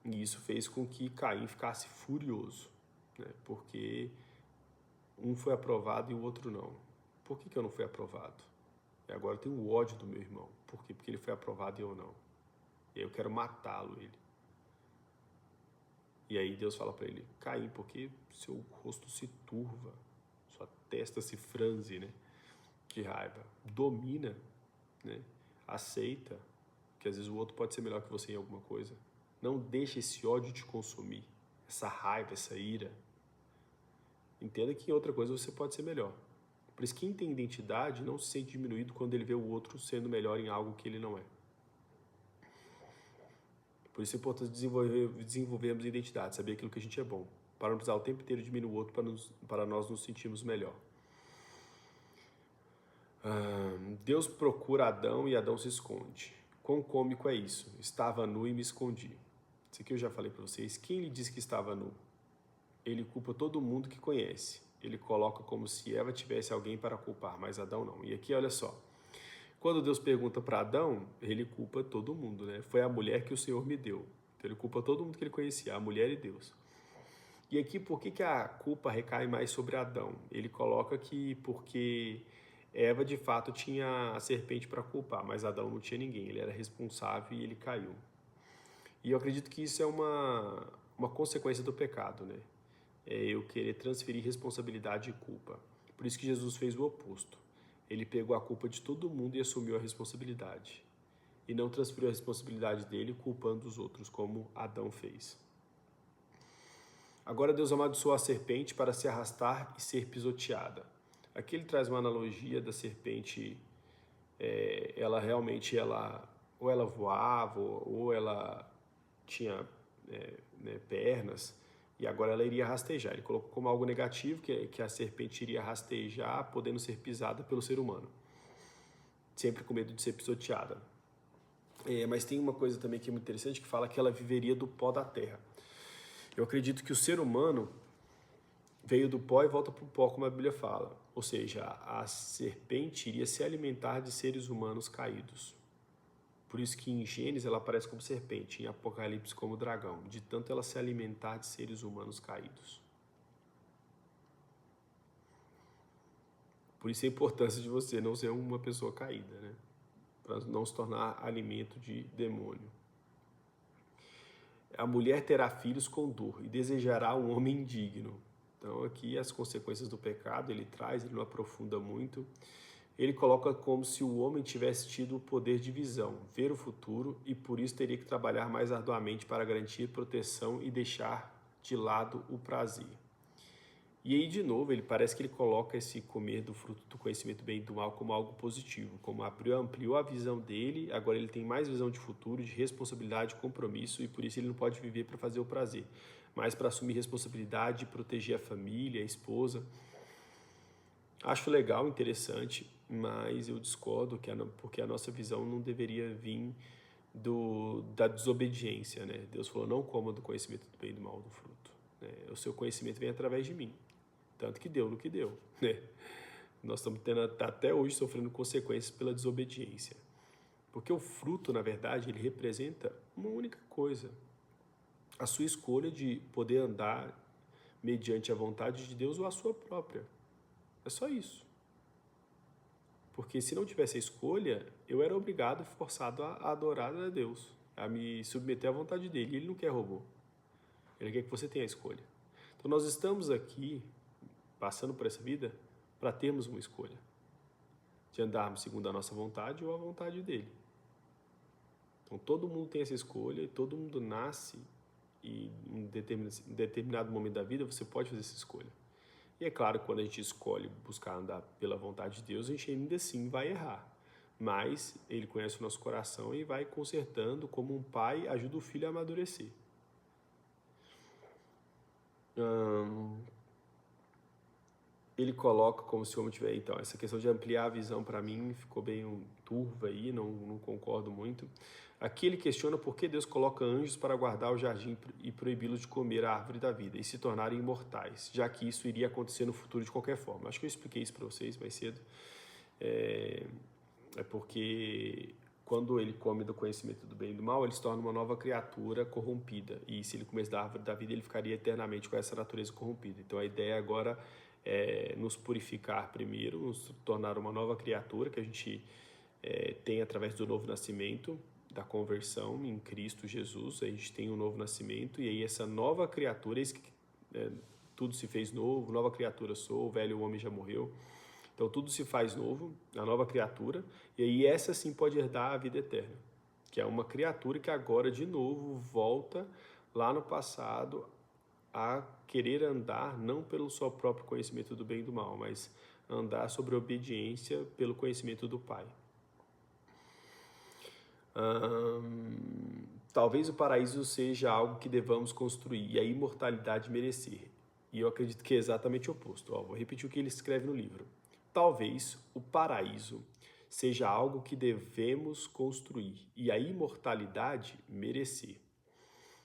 E isso fez com que Caim ficasse furioso, porque um foi aprovado e o outro não. Por que eu não fui aprovado? E agora eu tenho ódio do meu irmão. Por quê? Porque ele foi aprovado e eu não. E aí eu quero matá-lo, ele. E aí Deus fala para ele, Caim, porque seu rosto se turva, sua testa se franze, né? De raiva. Domina, né? Aceita que às vezes o outro pode ser melhor que você em alguma coisa. Não deixe esse ódio te consumir, essa raiva, essa ira. Entenda que em outra coisa você pode ser melhor. Por isso, quem tem identidade não se sente diminuído quando ele vê o outro sendo melhor em algo que ele não é. Por isso é importante desenvolvermos identidade, saber aquilo que a gente é bom, para não precisar o tempo inteiro diminuir o outro para nós nos sentirmos melhor. Deus procura Adão e Adão se esconde. Quão cômico é isso? Estava nu e me escondi. Isso aqui eu já falei para vocês. Quem lhe disse que estava nu? Ele culpa todo mundo que conhece. Ele coloca como se Eva tivesse alguém para culpar, mas Adão não. E aqui, olha só. Quando Deus pergunta para Adão, ele culpa todo mundo, né? Foi a mulher que o Senhor me deu. Então ele culpa todo mundo que ele conhecia, a mulher e Deus. E aqui, por que a culpa recai mais sobre Adão? Ele coloca que porque Eva, de fato, tinha a serpente para culpar, mas Adão não tinha ninguém. Ele era responsável e ele caiu. E eu acredito que isso é uma consequência do pecado, né? É eu querer transferir responsabilidade e culpa. Por isso que Jesus fez o oposto. Ele pegou a culpa de todo mundo e assumiu a responsabilidade. E não transferiu a responsabilidade dele culpando os outros, como Adão fez. Agora Deus amaldiçoou a serpente para se arrastar e ser pisoteada. Aqui ele traz uma analogia da serpente, ela realmente, ou ela voava, ou ela tinha pernas, e agora ela iria rastejar. Ele colocou como algo negativo que a serpente iria rastejar, podendo ser pisada pelo ser humano. Sempre com medo de ser pisoteada. Mas tem uma coisa também que é muito interessante, que fala que ela viveria do pó da terra. Eu acredito que o ser humano veio do pó e volta para o pó, como a Bíblia fala. Ou seja, a serpente iria se alimentar de seres humanos caídos. Por isso que em Gênesis ela aparece como serpente, em Apocalipse como dragão, de tanto ela se alimentar de seres humanos caídos. Por isso a importância de você não ser uma pessoa caída, né? Para não se tornar alimento de demônio. A mulher terá filhos com dor e desejará um homem indigno. Então aqui as consequências do pecado ele traz, ele não aprofunda muito. Ele coloca como se o homem tivesse tido o poder de visão, ver o futuro, e por isso teria que trabalhar mais arduamente para garantir proteção e deixar de lado o prazer. E aí, de novo, ele parece que ele coloca esse comer do fruto do conhecimento do bem e do mal como algo positivo, como ampliou a visão dele, agora ele tem mais visão de futuro, de responsabilidade, compromisso, e por isso ele não pode viver para fazer o prazer, mas para assumir responsabilidade, proteger a família, a esposa. Acho legal, interessante, mas eu discordo porque a nossa visão não deveria vir da desobediência, né? Deus falou, não coma do conhecimento do bem e do mal do fruto. Né? O seu conhecimento vem através de mim, tanto que deu no que deu. Né? Nós estamos até hoje sofrendo consequências pela desobediência. Porque o fruto, na verdade, ele representa uma única coisa. A sua escolha de poder andar mediante a vontade de Deus ou a sua própria. É só isso. Porque se não tivesse a escolha, eu era obrigado, forçado a adorar a Deus, a me submeter à vontade dele. E ele não quer robô. Ele quer que você tenha a escolha. Então nós estamos aqui, passando por essa vida, para termos uma escolha. De andarmos segundo a nossa vontade ou a vontade dele. Então todo mundo tem essa escolha e todo mundo nasce e em determinado momento da vida você pode fazer essa escolha. E é claro que quando a gente escolhe buscar andar pela vontade de Deus, a gente ainda assim vai errar. Mas ele conhece o nosso coração e vai consertando como um pai ajuda o filho a amadurecer. Ele coloca como se o homem tiver... Então, essa questão de ampliar a visão para mim ficou bem turva aí, não concordo muito. Aqui ele questiona por que Deus coloca anjos para guardar o jardim e proibi-los de comer a árvore da vida e se tornarem imortais, já que isso iria acontecer no futuro de qualquer forma. Acho que eu expliquei isso para vocês mais cedo. É porque quando ele come do conhecimento do bem e do mal, ele se torna uma nova criatura corrompida. E se ele comesse da árvore da vida, ele ficaria eternamente com essa natureza corrompida. Então a ideia agora é nos purificar primeiro, nos tornar uma nova criatura que a gente tem através do novo nascimento, da conversão em Cristo Jesus, a gente tem um novo nascimento, e aí essa nova criatura, tudo se fez novo, nova criatura sou, o velho homem já morreu, então tudo se faz novo, a nova criatura, e aí essa sim pode herdar a vida eterna, que é uma criatura que agora de novo volta lá no passado a querer andar não pelo seu próprio conhecimento do bem e do mal, mas andar sobre obediência pelo conhecimento do Pai. Talvez o paraíso seja algo que devamos construir e a imortalidade merecer. E eu acredito que é exatamente o oposto. Vou repetir o que ele escreve no livro. Talvez o paraíso seja algo que devemos construir e a imortalidade merecer.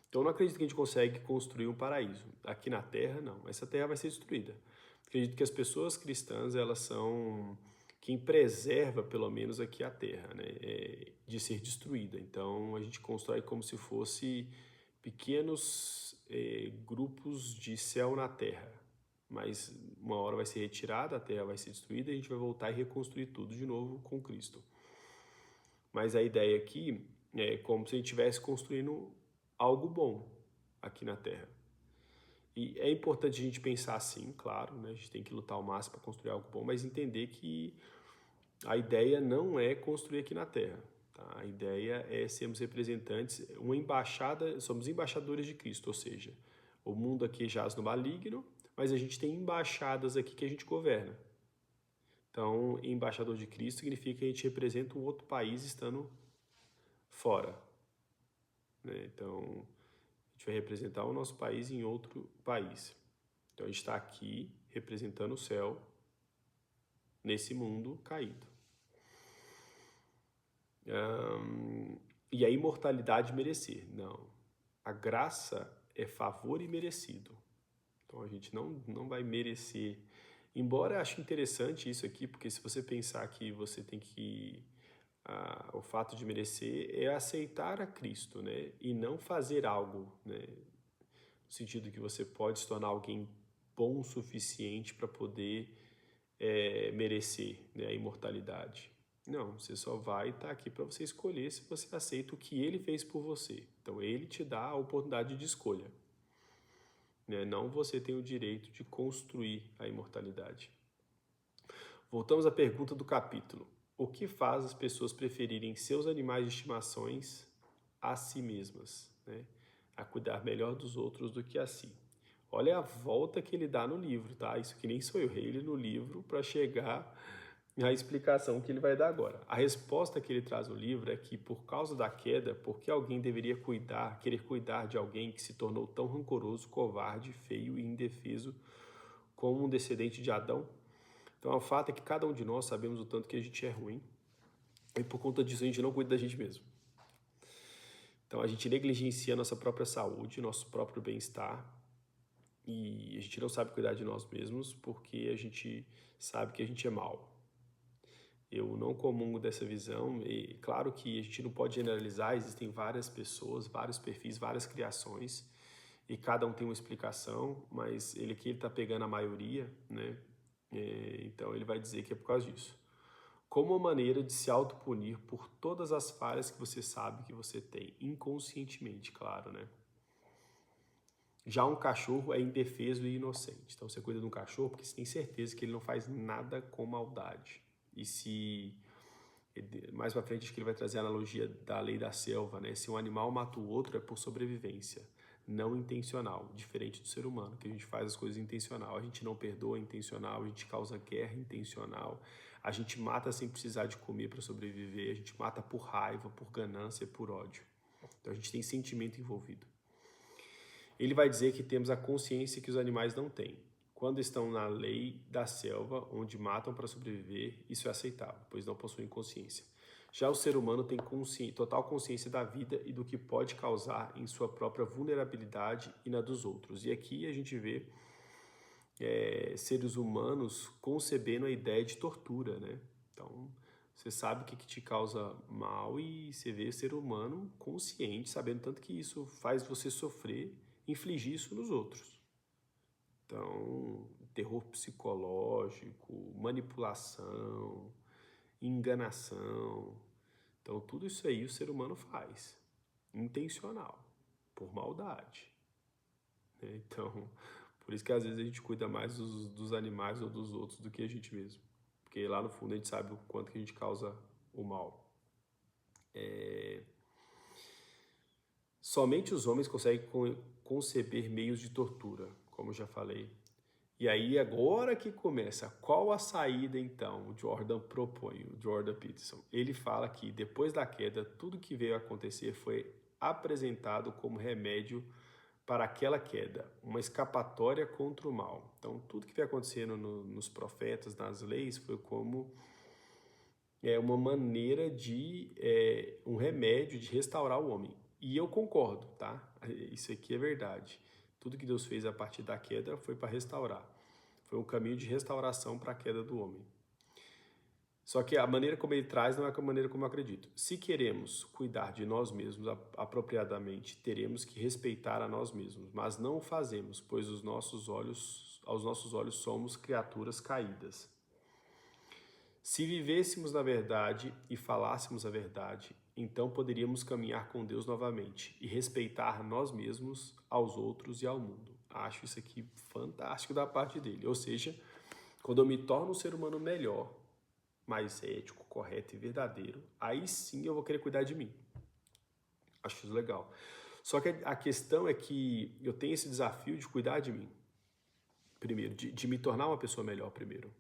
Então eu não acredito que a gente consegue construir um paraíso. Aqui na Terra, não. Essa Terra vai ser destruída. Acredito que as pessoas cristãs, elas são quem preserva, pelo menos, aqui a Terra, né? De ser destruída. Então a gente constrói como se fosse pequenos grupos de céu na Terra. Mas uma hora vai ser retirada, a Terra vai ser destruída e a gente vai voltar e reconstruir tudo de novo com Cristo. Mas a ideia aqui é como se a gente estivesse construindo algo bom aqui na Terra. E é importante a gente pensar assim, claro, né? A gente tem que lutar ao máximo para construir algo bom, mas entender que a ideia não é construir aqui na Terra. Tá? A ideia é sermos representantes, uma embaixada, somos embaixadores de Cristo, ou seja, o mundo aqui jaz no maligno, mas a gente tem embaixadas aqui que a gente governa. Então, embaixador de Cristo significa que a gente representa um outro país estando fora. Né? Então, a gente vai representar o nosso país em outro país. Então, a gente está aqui representando o céu nesse mundo caído. E a imortalidade merecer. Não. A graça é favor e merecido. Então, a gente não vai merecer. Embora eu ache interessante isso aqui, porque se você pensar que você tem que... o fato de merecer é aceitar a Cristo, né? E não fazer algo, né? No sentido que você pode se tornar alguém bom o suficiente para poder merecer, né, a imortalidade. Não, você só vai estar aqui para você escolher se você aceita o que ele fez por você. Então ele te dá a oportunidade de escolha. Né? Não você tem o direito de construir a imortalidade. Voltamos à pergunta do capítulo. O que faz as pessoas preferirem seus animais de estimações a si mesmas, né? A cuidar melhor dos outros do que a si? Olha a volta que ele dá no livro, tá? Isso que nem sou eu, ele no livro para chegar à explicação que ele vai dar agora. A resposta que ele traz no livro é que por causa da queda, por que alguém deveria querer cuidar de alguém que se tornou tão rancoroso, covarde, feio e indefeso como um descendente de Adão? Então, o fato é que cada um de nós sabemos o tanto que a gente é ruim e por conta disso a gente não cuida da gente mesmo. Então, a gente negligencia a nossa própria saúde, nosso próprio bem-estar e a gente não sabe cuidar de nós mesmos porque a gente sabe que a gente é mal. Eu não comungo dessa visão e claro que a gente não pode generalizar, existem várias pessoas, vários perfis, várias criações e cada um tem uma explicação, mas ele aqui está pegando a maioria, né? Então ele vai dizer que é por causa disso. Como uma maneira de se autopunir por todas as falhas que você sabe que você tem, inconscientemente, claro, né? Já um cachorro é indefeso e inocente. Então você cuida de um cachorro porque você tem certeza que ele não faz nada com maldade. E se... mais pra frente acho que ele vai trazer a analogia da lei da selva, né? Se um animal mata o outro é por sobrevivência, não intencional, diferente do ser humano, que a gente faz as coisas intencional, a gente não perdoa intencional, a gente causa guerra intencional, a gente mata sem precisar de comer para sobreviver, a gente mata por raiva, por ganância, por ódio. Então a gente tem sentimento envolvido. Ele vai dizer que temos a consciência que os animais não têm. Quando estão na lei da selva, onde matam para sobreviver, isso é aceitável, pois não possuem consciência. Já o ser humano tem total consciência da vida e do que pode causar em sua própria vulnerabilidade e na dos outros. E aqui a gente vê seres humanos concebendo a ideia de tortura, né? Então, você sabe o que te causa mal e você vê o ser humano consciente, sabendo tanto que isso faz você sofrer, infligir isso nos outros. Então, terror psicológico, manipulação, enganação, Então, tudo isso aí o ser humano faz, intencional, por maldade, né? Então, por isso que às vezes a gente cuida mais dos animais ou dos outros do que a gente mesmo. Porque lá no fundo a gente sabe o quanto que a gente causa o mal. Somente os homens conseguem conceber meios de tortura, como eu já falei. E aí agora que começa, qual a saída então o Jordan propõe, o Jordan Peterson? Ele fala que depois da queda, tudo que veio a acontecer foi apresentado como remédio para aquela queda, uma escapatória contra o mal. Então tudo que veio acontecendo nos profetas, nas leis, foi como uma maneira de, um remédio de restaurar o homem. E eu concordo, tá? Isso aqui é verdade. Tudo que Deus fez a partir da queda foi para restaurar. Foi um caminho de restauração para a queda do homem. Só que a maneira como ele traz não é a maneira como eu acredito. Se queremos cuidar de nós mesmos apropriadamente, teremos que respeitar a nós mesmos, mas não o fazemos, pois aos nossos olhos somos criaturas caídas. Se vivêssemos na verdade e falássemos a verdade, então poderíamos caminhar com Deus novamente e respeitar nós mesmos, aos outros e ao mundo. Acho isso aqui fantástico da parte dele. Ou seja, quando eu me torno um ser humano melhor, mais ético, correto e verdadeiro, aí sim eu vou querer cuidar de mim. Acho isso legal. Só que a questão é que eu tenho esse desafio de cuidar de mim, primeiro, de me tornar uma pessoa melhor primeiro.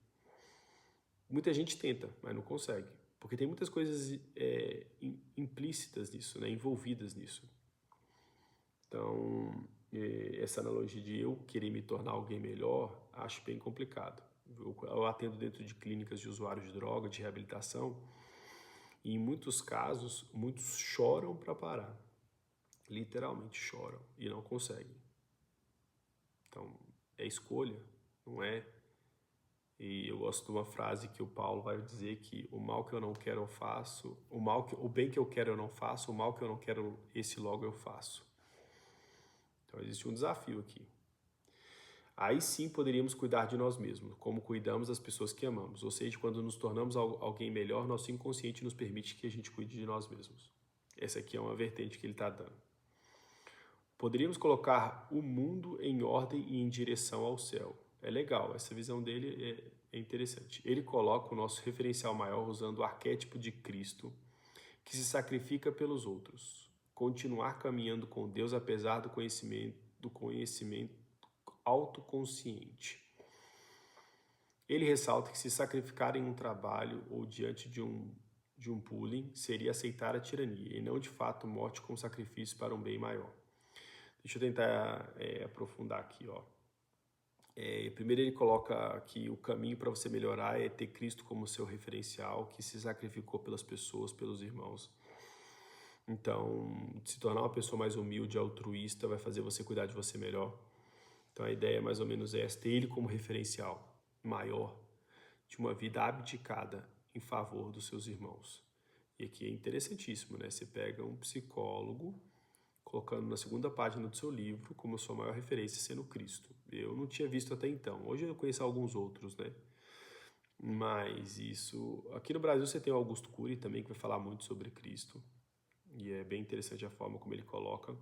Muita gente tenta, mas não consegue. Porque tem muitas coisas implícitas nisso, né? Envolvidas nisso. Então, essa analogia de eu querer me tornar alguém melhor, acho bem complicado. Eu atendo dentro de clínicas de usuários de droga, de reabilitação, e em muitos casos, muitos choram para parar. Literalmente choram e não conseguem. Então, é escolha, não é? E eu gosto de uma frase que o Paulo vai dizer que o mal que eu não quero eu faço, o bem que eu quero eu não faço, o mal que eu não quero esse logo eu faço. Então existe um desafio aqui. Aí sim poderíamos cuidar de nós mesmos, como cuidamos das pessoas que amamos. Ou seja, quando nos tornamos alguém melhor, nosso inconsciente nos permite que a gente cuide de nós mesmos. Essa aqui é uma vertente que ele está dando. Poderíamos colocar o mundo em ordem e em direção ao céu. É legal, essa visão dele é interessante. Ele coloca o nosso referencial maior usando o arquétipo de Cristo, que se sacrifica pelos outros. Continuar caminhando com Deus apesar do conhecimento autoconsciente. Ele ressalta que se sacrificar em um trabalho ou diante de um bullying seria aceitar a tirania e não de fato morte como sacrifício para um bem maior. Deixa eu tentar aprofundar aqui, ó. Primeiro ele coloca que o caminho para você melhorar é ter Cristo como seu referencial, que se sacrificou pelas pessoas, pelos irmãos. Então, se tornar uma pessoa mais humilde, altruísta, vai fazer você cuidar de você melhor. Então a ideia é mais ou menos essa, ter ele como referencial maior de uma vida abdicada em favor dos seus irmãos. E aqui é interessantíssimo, né? Você pega um psicólogo, colocando na segunda página do seu livro como sua maior referência sendo Cristo. Eu não tinha visto até então. Hoje eu conheço alguns outros, né? Mas isso... Aqui no Brasil você tem o Augusto Cury também, que vai falar muito sobre Cristo. E é bem interessante a forma como ele coloca.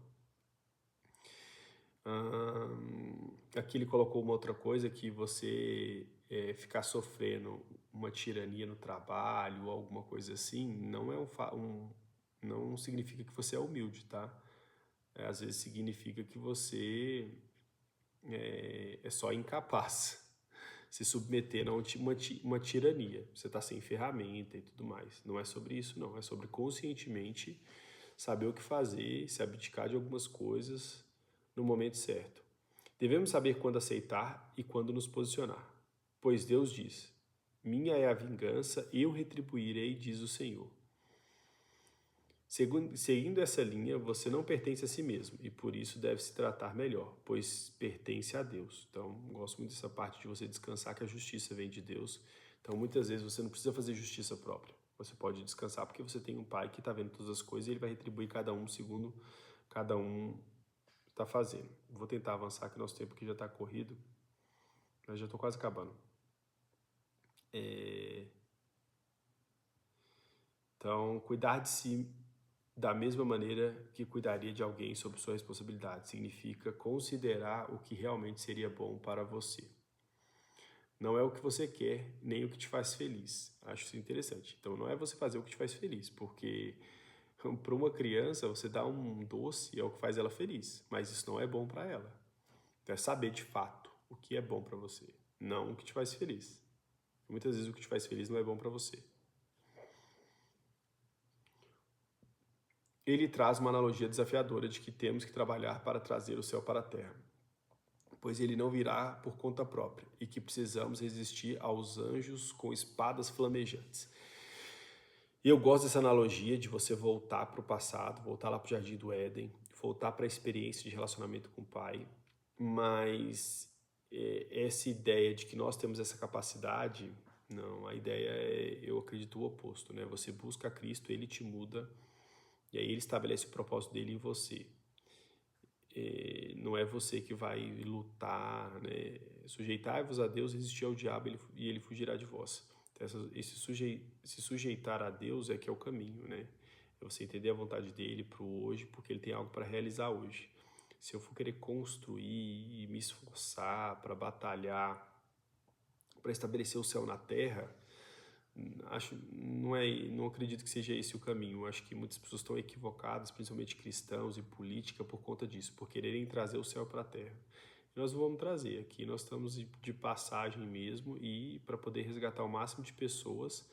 Aqui ele colocou uma outra coisa, que você ficar sofrendo uma tirania no trabalho ou alguma coisa assim, não é não significa que você é humilde, tá? Às vezes significa que você é só incapaz. Se submeter a uma tirania. Você está sem ferramenta e tudo mais. Não é sobre isso, não. É sobre conscientemente saber o que fazer, se abdicar de algumas coisas no momento certo. Devemos saber quando aceitar e quando nos posicionar. Pois Deus diz: minha é a vingança, eu retribuirei, diz o Senhor. Seguindo essa linha, você não pertence a si mesmo e por isso deve se tratar melhor, pois pertence a Deus. Então, gosto muito dessa parte de você descansar que a justiça vem de Deus. Então, muitas vezes você não precisa fazer justiça própria. Você pode descansar porque você tem um pai que está vendo todas as coisas e ele vai retribuir cada um segundo cada um está fazendo. Vou tentar avançar que nosso tempo aqui já está corrido, mas já estou quase acabando. Então, cuidar de si da mesma maneira que cuidaria de alguém sob sua responsabilidade significa considerar o que realmente seria bom para você. Não é o que você quer, nem o que te faz feliz. Acho isso interessante. Então, não é você fazer o que te faz feliz, porque para uma criança, você dá um doce é o que faz ela feliz, mas isso não é bom para ela. Então, é saber de fato o que é bom para você, não o que te faz feliz. Muitas vezes o que te faz feliz não é bom para você. Ele traz uma analogia desafiadora de que temos que trabalhar para trazer o céu para a terra, pois ele não virá por conta própria e que precisamos resistir aos anjos com espadas flamejantes. E eu gosto dessa analogia de você voltar para o passado, voltar lá para o Jardim do Éden, voltar para a experiência de relacionamento com o Pai, mas essa ideia de que nós temos essa capacidade, não, a ideia é, eu acredito, o oposto, né? Você busca Cristo, Ele te muda, e aí Ele estabelece o propósito dele em você. Não é você que vai lutar, né? Sujeitai-vos a Deus, resistir ao diabo e ele fugirá de vós. Então, se sujeitar a Deus é que é o caminho, né? É você entender a vontade dele para o hoje, porque ele tem algo para realizar hoje. Se eu for querer construir e me esforçar para batalhar, para estabelecer o céu na terra, não acredito que seja esse o caminho. Acho que muitas pessoas estão equivocadas, principalmente cristãos e política, por conta disso, por quererem trazer o céu para a terra. E nós não vamos trazer aqui, nós estamos de passagem mesmo e para poder resgatar o máximo de pessoas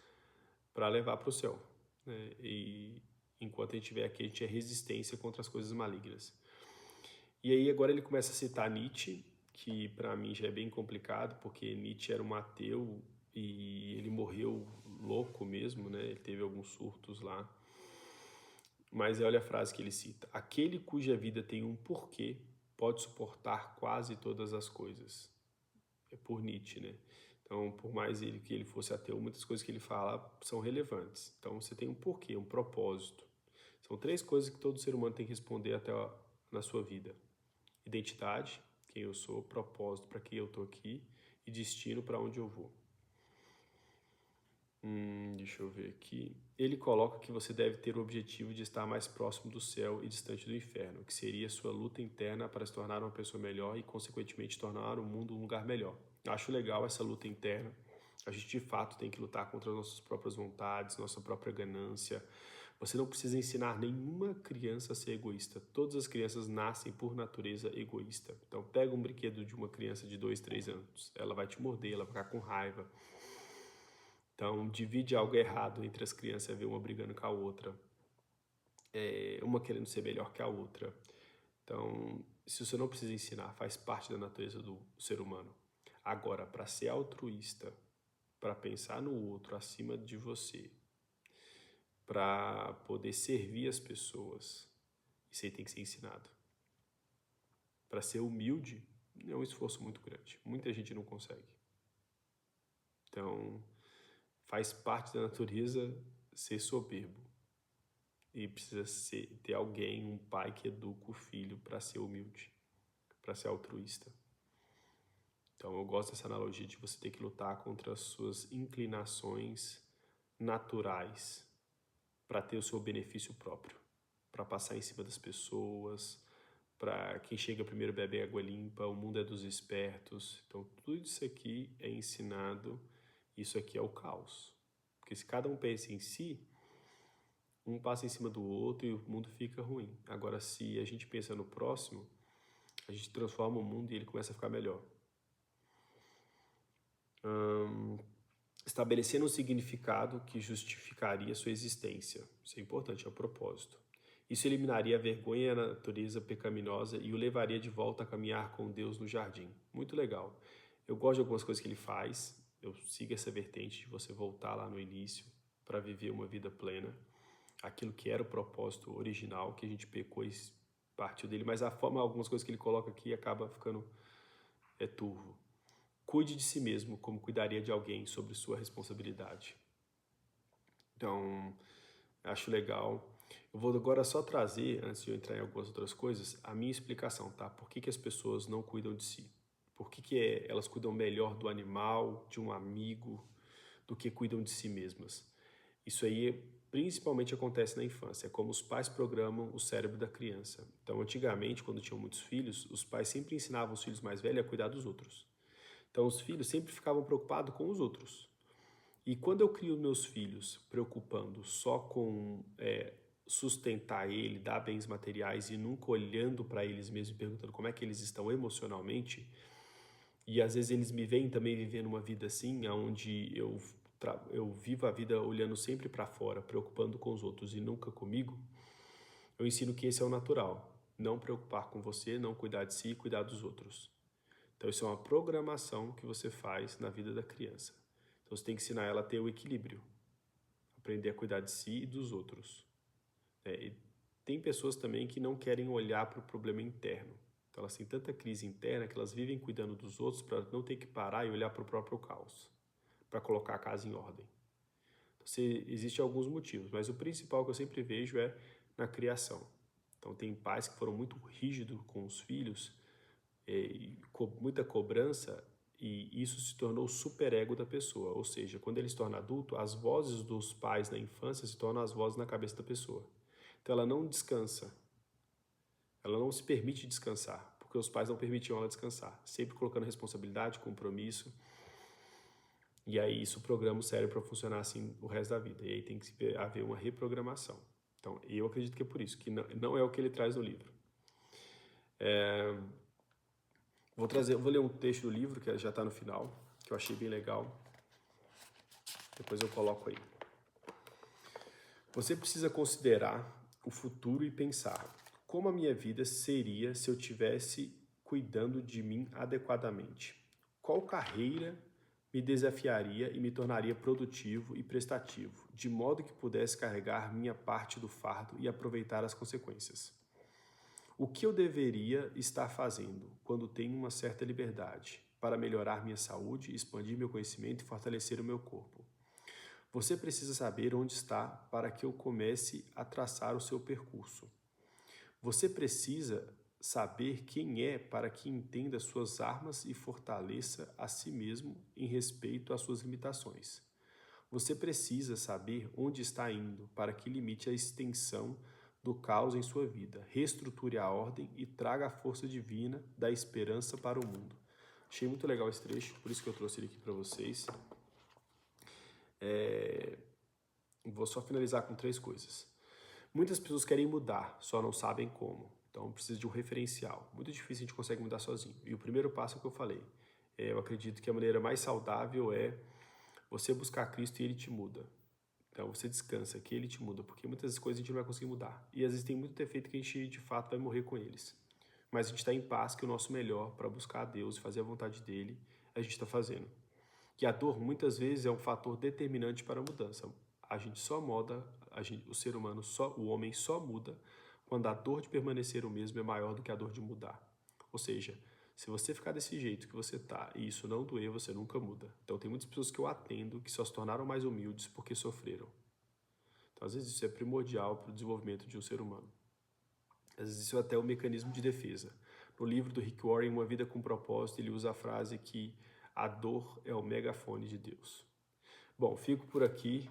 para levar para o céu, né? E enquanto a gente estiver aqui, a gente é resistência contra as coisas malignas. E aí agora ele começa a citar Nietzsche, que para mim já é bem complicado, porque Nietzsche era um ateu e ele morreu louco mesmo, né? Ele teve alguns surtos lá. Mas olha a frase que ele cita: aquele cuja vida tem um porquê pode suportar quase todas as coisas. É por Nietzsche, né? Então, por mais que ele fosse ateu, muitas coisas que ele fala são relevantes. Então, você tem um porquê, um propósito. São 3 coisas que todo ser humano tem que responder na sua vida: identidade, quem eu sou; propósito, para que eu estou aqui; e destino, para onde eu vou. Deixa eu ver aqui. Ele coloca que você deve ter o objetivo de estar mais próximo do céu e distante do inferno, que seria sua luta interna para se tornar uma pessoa melhor e, consequentemente, tornar o mundo um lugar melhor. Acho legal essa luta interna. A gente, de fato, tem que lutar contra as nossas próprias vontades, nossa própria ganância. Você não precisa ensinar nenhuma criança a ser egoísta. Todas as crianças nascem, por natureza, egoísta. Então, pega um brinquedo de uma criança de 2, 3 anos. Ela vai te morder, ela vai ficar com raiva. Então, divide algo errado entre as crianças, ver uma brigando com a outra, uma querendo ser melhor que a outra. Então, se você não precisa ensinar, faz parte da natureza do ser humano. Agora, para ser altruísta, para pensar no outro acima de você, para poder servir as pessoas, isso aí tem que ser ensinado. Para ser humilde, é um esforço muito grande. Muita gente não consegue. Então, faz parte da natureza ser soberbo. E precisa ter alguém, um pai que educa o filho para ser humilde, para ser altruísta. Então eu gosto dessa analogia de você ter que lutar contra as suas inclinações naturais para ter o seu benefício próprio, para passar em cima das pessoas, para quem chega primeiro bebe água limpa, o mundo é dos espertos. Então tudo isso aqui é ensinado, isso aqui é o caos. Porque se cada um pensa em si, um passa em cima do outro e o mundo fica ruim. Agora, se a gente pensa no próximo, a gente transforma o mundo e ele começa a ficar melhor. Estabelecendo um significado que justificaria sua existência. Isso é importante, é o propósito. Isso eliminaria a vergonha e a natureza pecaminosa e o levaria de volta a caminhar com Deus no jardim. Muito legal. Eu gosto de algumas coisas que ele faz. Eu sigo essa vertente de você voltar lá no início para viver uma vida plena. Aquilo que era o propósito original, que a gente pecou e partiu dele, mas a forma, algumas coisas que ele coloca aqui acaba ficando turvo. Cuide de si mesmo como cuidaria de alguém sobre sua responsabilidade. Então, acho legal. Eu vou agora só trazer, antes de eu entrar em algumas outras coisas, a minha explicação, tá? Por que as pessoas não cuidam de si? Por que elas cuidam melhor do animal, de um amigo, do que cuidam de si mesmas? Isso aí principalmente acontece na infância, é como os pais programam o cérebro da criança. Então, antigamente, quando tinham muitos filhos, os pais sempre ensinavam os filhos mais velhos a cuidar dos outros. Então, os filhos sempre ficavam preocupados com os outros. E quando eu crio meus filhos preocupando só com sustentar ele, dar bens materiais e nunca olhando para eles mesmos e perguntando como é que eles estão emocionalmente, e às vezes eles me veem também vivendo uma vida assim, onde eu vivo a vida olhando sempre para fora, preocupando com os outros e nunca comigo, eu ensino que esse é o natural. Não preocupar com você, não cuidar de si e cuidar dos outros. Então isso é uma programação que você faz na vida da criança. Então você tem que ensinar ela a ter o equilíbrio, aprender a cuidar de si e dos outros. E tem pessoas também que não querem olhar para o problema interno. Então elas têm tanta crise interna que elas vivem cuidando dos outros para não ter que parar e olhar para o próprio caos, para colocar a casa em ordem. Então, existem alguns motivos, mas o principal que eu sempre vejo é na criação. Então tem pais que foram muito rígidos com os filhos, com muita cobrança, e isso se tornou o superego da pessoa. Ou seja, quando ele se torna adulto, as vozes dos pais na infância se tornam as vozes na cabeça da pessoa. Então ela não descansa, ela não se permite descansar, porque os pais não permitiam ela descansar, sempre colocando responsabilidade, compromisso, e aí isso programa o cérebro para funcionar assim o resto da vida, e aí tem que haver uma reprogramação. Então eu acredito que é por isso, que não é o que ele traz no livro. Vou ler um texto do livro, que já está no final, que eu achei bem legal, depois eu coloco aí. Você precisa considerar o futuro e pensar: como a minha vida seria se eu tivesse cuidando de mim adequadamente? Qual carreira me desafiaria e me tornaria produtivo e prestativo, de modo que pudesse carregar minha parte do fardo e aproveitar as consequências? O que eu deveria estar fazendo quando tenho uma certa liberdade para melhorar minha saúde, expandir meu conhecimento e fortalecer o meu corpo? Você precisa saber onde está para que eu comece a traçar o seu percurso. Você precisa saber quem é para que entenda suas armas e fortaleça a si mesmo em respeito às suas limitações. Você precisa saber onde está indo para que limite a extensão do caos em sua vida, reestruture a ordem e traga a força divina da esperança para o mundo. Achei muito legal esse trecho, por isso que eu trouxe ele aqui para vocês. Vou só finalizar com 3 coisas. Muitas pessoas querem mudar, só não sabem como. Então precisa de um referencial. Muito difícil a gente consegue mudar sozinho. E o primeiro passo é o que eu falei. Eu acredito que a maneira mais saudável é você buscar Cristo e Ele te muda. Então você descansa, que Ele te muda, porque muitas coisas a gente não vai conseguir mudar. E às vezes tem muito defeito que a gente de fato vai morrer com eles. Mas a gente está em paz, que é o nosso melhor para buscar a Deus e fazer a vontade dEle, a gente está fazendo. E a dor muitas vezes é um fator determinante para a mudança. A gente só muda, o ser humano, o homem só muda quando a dor de permanecer o mesmo é maior do que a dor de mudar. Ou seja, se você ficar desse jeito que você tá e isso não doer, você nunca muda. Então tem muitas pessoas que eu atendo que só se tornaram mais humildes porque sofreram. Então às vezes isso é primordial para o desenvolvimento de um ser humano. Às vezes isso é até um mecanismo de defesa. No livro do Rick Warren, Uma Vida com Propósito, ele usa a frase que a dor é o megafone de Deus. Bom, fico por aqui,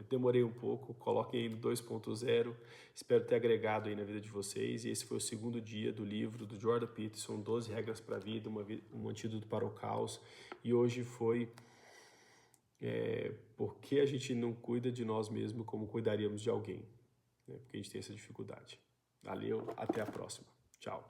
demorei um pouco, coloquem aí no 2.0, espero ter agregado aí na vida de vocês, e esse foi o segundo dia do livro do Jordan Peterson, 12 regras para a vida, um antídoto para o caos, e hoje foi por que a gente não cuida de nós mesmos como cuidaríamos de alguém, né? Porque a gente tem essa dificuldade. Valeu, até a próxima. Tchau.